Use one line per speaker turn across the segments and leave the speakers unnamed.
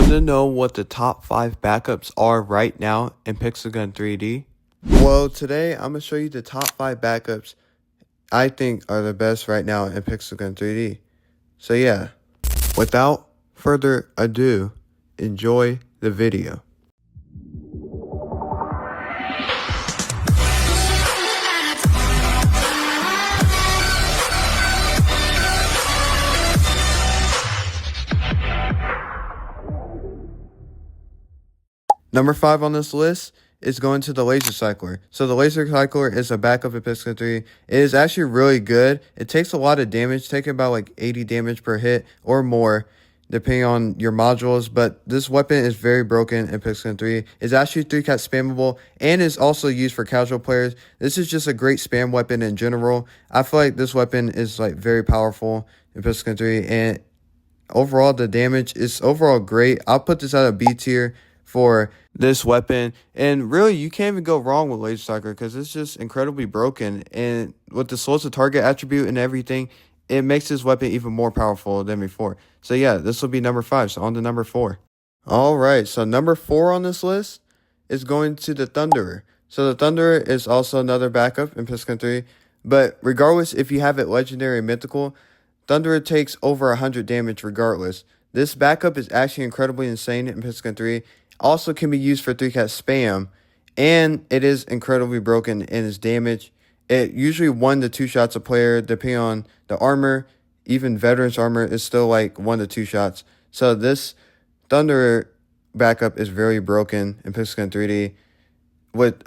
Want to know what the top 5 backups are right now in Pixel Gun 3D? Well, today I'm going to show you the top 5 backups I think are the best right now in Pixel Gun 3D. So yeah, without further ado, enjoy the video. Number 5 on this list is going to the laser cycler. So the laser cycler is a backup in Pixel 3. It is actually really good. It takes a lot of damage, taking about like 80 damage per hit or more, depending on your modules. But this weapon is very broken in Pixel 3. It's actually 3-cat spammable and is also used for casual players. This is just a great spam weapon in general. I feel like this weapon is like very powerful in Pixel 3, and overall the damage is overall great. I'll put this at a B tier for this weapon, and really you can't even go wrong with laser cycler because it's just incredibly broken, and with the slow to target attribute and everything, it makes this weapon even more powerful than before. So yeah, this will be number 5. So on to number 4. All right, so number 4 on this list is going to the Thunderer. So the Thunderer is also another backup in Pixel 3, but regardless if you have it legendary or mythical, Thunderer takes over 100 damage regardless. This backup is actually incredibly insane in Pixel 3. Also can be used for 3-cat spam, and it is incredibly broken in its damage. It usually 1 to 2 shots a player, depending on the armor. Even veterans armor is still like 1 to 2 shots. So this Thunderer backup is very broken in Pixel 3D with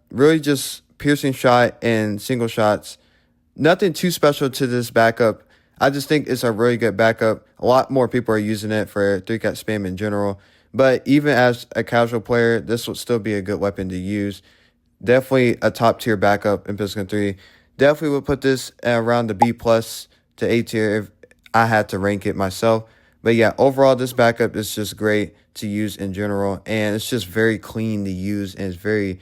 really just piercing shot and single shots. Nothing too special to this backup. I just think it's a really good backup. A lot more people are using it for 3-cat spam in general. But even as a casual player, this would still be a good weapon to use. Definitely a top tier backup in Pixel 3. Definitely would put this around the B plus to A tier if I had to rank it myself. But yeah, overall this backup is just great to use in general. And it's just very clean to use, and it's very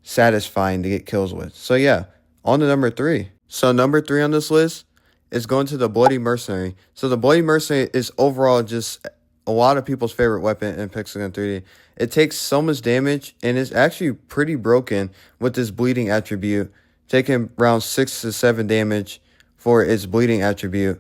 satisfying to get kills with. So yeah, on to number 3. So number 3 on this list is going to the Bloody Mercenary. So the Bloody Mercenary is overall just a lot of people's favorite weapon in Pixel Gun 3D. It takes so much damage, and it's actually pretty broken with this bleeding attribute, taking around 6 to 7 damage for its bleeding attribute.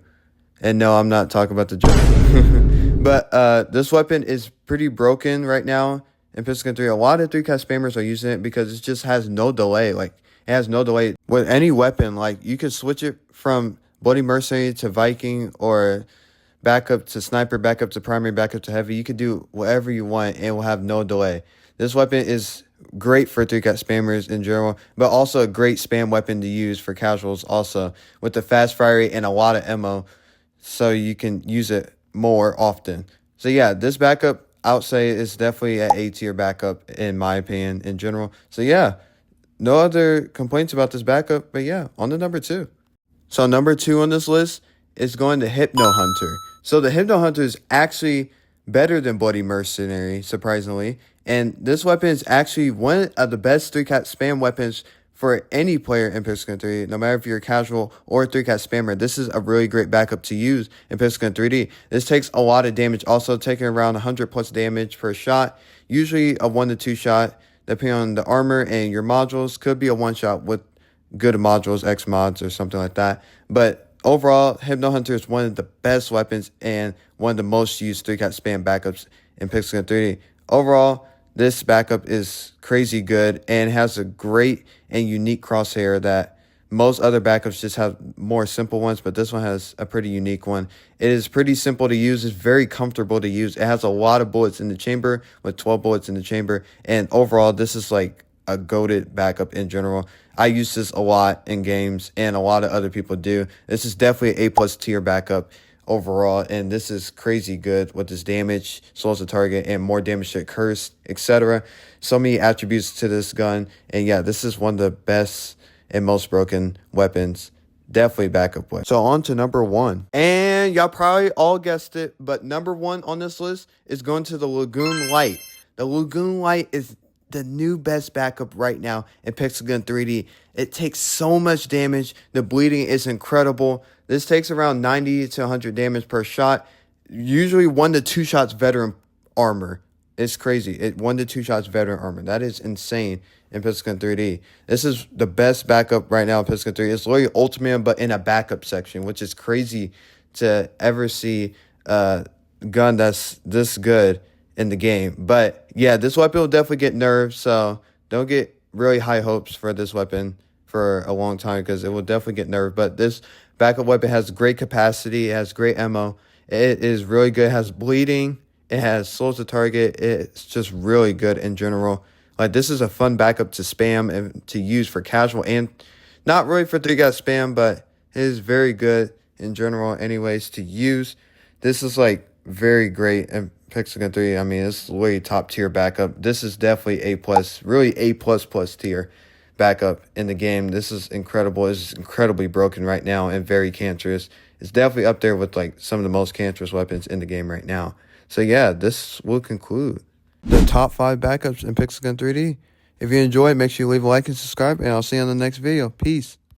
And no, I'm not talking about the joke. But this weapon is pretty broken right now in Pixel Gun 3. A lot of 3-cat spammers are using it because it just has no delay. Like, it has no delay. With any weapon, like, you can switch it from Bloody Mercenary to Viking, or backup to sniper, backup to primary, backup to heavy. You can do whatever you want and it will have no delay. This weapon is great for 3-cat spammers in general, but also a great spam weapon to use for casuals also, with the fast fire rate and a lot of ammo, so you can use it more often. So yeah, this backup I would say is definitely an A tier backup in my opinion in general. So yeah, no other complaints about this backup, but yeah, on to number 2. So number 2 on this list is going to Hypno Hunter. So the Hypno Hunter is actually better than Bloody Mercenary, surprisingly. And this weapon is actually one of the best 3-cat spam weapons for any player in Pixel Gun 3D. No matter if you're a casual or a 3-cat spammer, this is a really great backup to use in Pixel Gun 3D. This takes a lot of damage, also taking around 100 plus damage per shot. Usually a 1 to 2 shot, depending on the armor and your modules. Could be a 1 shot with good modules, X mods or something like that. But overall, Hypno Hunter is one of the best weapons and one of the most used 3-cat spam backups in Pixel Gun 3D. Overall, this backup is crazy good and has a great and unique crosshair that most other backups just have more simple ones, but this one has a pretty unique one. It is pretty simple to use. It's very comfortable to use. It has a lot of bullets in the chamber, with 12 bullets in the chamber. And overall, this is like a goated backup in general. I use this a lot in games, and a lot of other people do. This is definitely an A+ tier backup overall, and this is crazy good with this damage, slows the target, and more damage to curse, etc. So many attributes to this gun, and yeah, this is one of the best and most broken weapons. Definitely backup weapon. So on to number 1. And y'all probably all guessed it, but number 1 on this list is going to the Lagoon Light. The Lagoon Light is the new best backup right now in Pixel Gun 3D. It takes so much damage. The bleeding is incredible. This takes around 90 to 100 damage per shot. usually 1 to 2 shots veteran armor. It's crazy. 1 to 2 shots veteran armor. That is insane in Pistol Gun 3D. This is the best backup right now in Pistol Gun 3D. It's literally Ultimate, but in a backup section, which is crazy to ever see a gun that's this good in the game. But yeah, this weapon will definitely get nerfed, so don't get really high hopes for this weapon for a long time because it will definitely get nerfed. But this backup weapon has great capacity. It has great ammo. It is really good. It has bleeding. It has slows the target. It's just really good in general. Like, this is a fun backup to spam and to use for casual and not really for 3-guy spam, but it is very good in general anyways to use. This is like very great in Pistol Gun 3. I mean, it's way top tier backup. This is definitely A plus, really A plus tier backup in the game. This is incredible. It's incredibly broken right now and very cancerous. It's definitely up there with like some of the most cancerous weapons in the game right now. So yeah, this will conclude the top 5 backups in Pistol Gun 3D. If you enjoyed, make sure you leave a like and subscribe, and I'll see you on the next video. Peace.